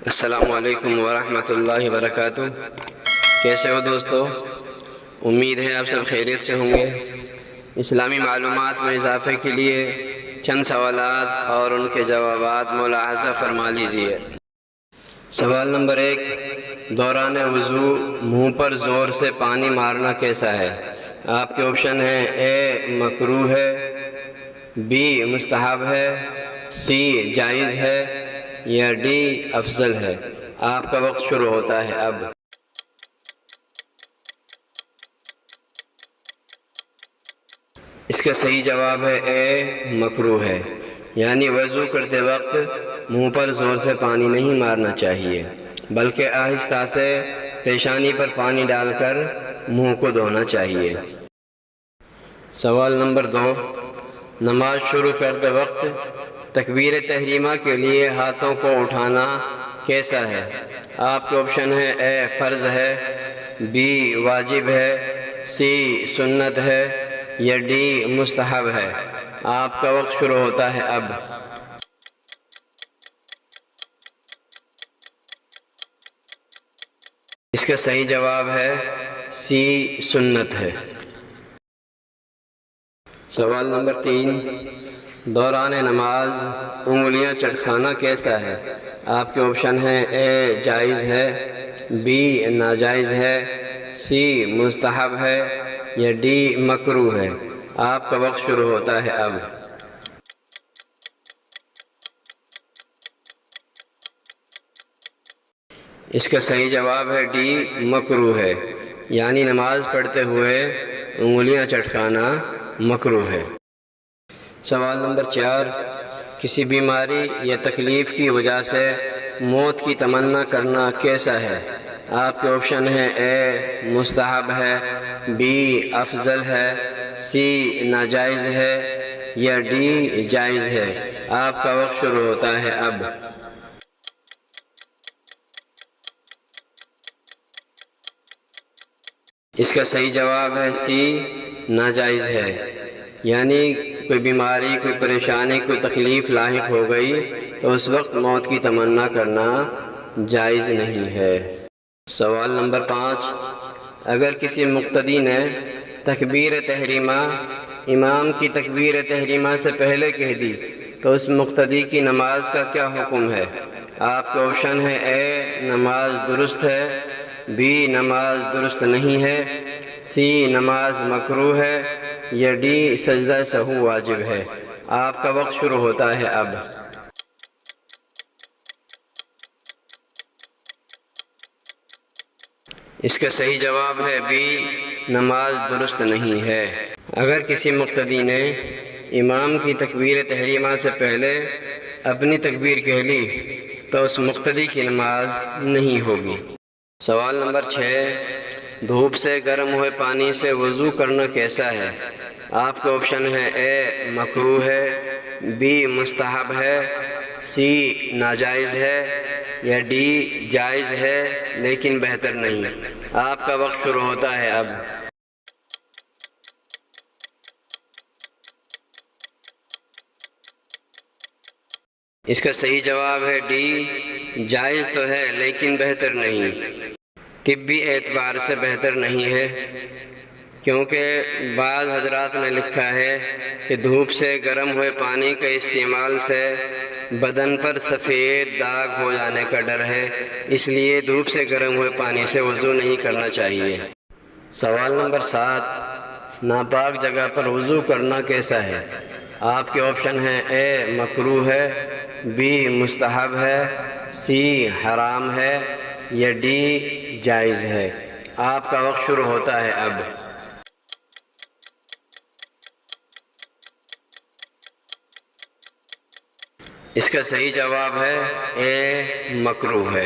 السلام علیکم ورحمۃ اللہ وبرکاتہ۔ کیسے ہو دوستو؟ امید ہے آپ سب خیریت سے ہوں گے۔ اسلامی معلومات میں اضافے کے لیے چند سوالات اور ان کے جوابات ملاحظہ فرما لیجیے۔ سوال نمبر 1، دوران وضو منہ پر زور سے پانی مارنا کیسا ہے؟ آپ کے آپشن ہیں اے مکروہ ہے، بی مستحب ہے، سی جائز ہے یا ڈی افضل ہے۔ آپ کا وقت شروع ہوتا ہے اب۔ اس کا صحیح جواب ہے اے مکروہ ہے، یعنی وضو کرتے وقت منہ پر زور سے پانی نہیں مارنا چاہیے، بلکہ آہستہ سے پیشانی پر پانی ڈال کر منہ کو دھونا چاہیے۔ سوال نمبر 2، نماز شروع کرتے وقت تکبیر تحریمہ کے لیے ہاتھوں کو اٹھانا کیسا ہے؟ آپ کے آپشن ہیں اے فرض ہے، بی واجب ہے، سی سنت ہے یا ڈی مستحب ہے۔ آپ کا وقت شروع ہوتا ہے اب۔ اس کا صحیح جواب ہے سی سنت ہے۔ سوال نمبر 3، دوران نماز انگلیاں چٹکانا کیسا ہے؟ آپ کے آپشن ہیں اے جائز ہے، بی ناجائز ہے، سی مستحب ہے یا ڈی مکروہ ہے۔ آپ کا وقت شروع ہوتا ہے اب۔ اس کا صحیح جواب ہے ڈی مکروہ ہے، یعنی نماز پڑھتے ہوئے انگلیاں چٹکانا مکروہ ہے۔ سوال نمبر 4، کسی بیماری یا تکلیف کی وجہ سے موت کی تمنا کرنا کیسا ہے؟ آپ کے آپشن ہیں اے مستحب ہے، بی افضل ہے، سی ناجائز ہے یا ڈی جائز ہے۔ آپ کا وقت شروع ہوتا ہے اب۔ اس کا صحیح جواب ہے سی ناجائز ہے، یعنی کوئی بیماری، کوئی پریشانی، کوئی تکلیف لاحق ہو گئی تو اس وقت موت کی تمنا کرنا جائز نہیں ہے۔ سوال نمبر 5، اگر کسی مقتدی نے تکبیر تحریمہ امام کی تکبیر تحریمہ سے پہلے کہہ دی تو اس مقتدی کی نماز کا کیا حکم ہے؟ آپ کے آپشن ہیں اے نماز درست ہے، بی نماز درست نہیں ہے، سی نماز مکروہ ہے یا ڈی سجدہ سہو واجب ہے۔ آپ کا وقت شروع ہوتا ہے اب۔ اس کا صحیح جواب ہے بی نماز درست نہیں ہے۔ اگر کسی مقتدی نے امام کی تکبیر تحریمہ سے پہلے اپنی تکبیر کہہ لی تو اس مقتدی کی نماز نہیں ہوگی۔ سوال نمبر 6، دھوپ سے گرم ہوئے پانی سے وضو کرنا کیسا ہے؟ آپ کے آپشن ہیں اے مکروہ ہے، بی مستحب ہے، سی ناجائز ہے یا ڈی جائز ہے لیکن بہتر نہیں۔ آپ کا وقت شروع ہوتا ہے اب۔ اس کا صحیح جواب ہے ڈی جائز تو ہے لیکن بہتر نہیں، طبی اعتبار سے بہتر نہیں ہے، کیونکہ بعض حضرات نے لکھا ہے کہ دھوپ سے گرم ہوئے پانی کے استعمال سے بدن پر سفید داغ ہو جانے کا ڈر ہے، اس لیے دھوپ سے گرم ہوئے پانی سے وضو نہیں کرنا چاہیے۔ سوال نمبر 7، ناپاک جگہ پر وضو کرنا کیسا ہے؟ آپ کے آپشن ہیں اے مکروہ ہے، بی مستحب ہے، سی حرام ہے یا ڈی جائز ہے۔ آپ کا وقت شروع ہوتا ہے اب۔ اس کا صحیح جواب ہے اے مکروہ ہے۔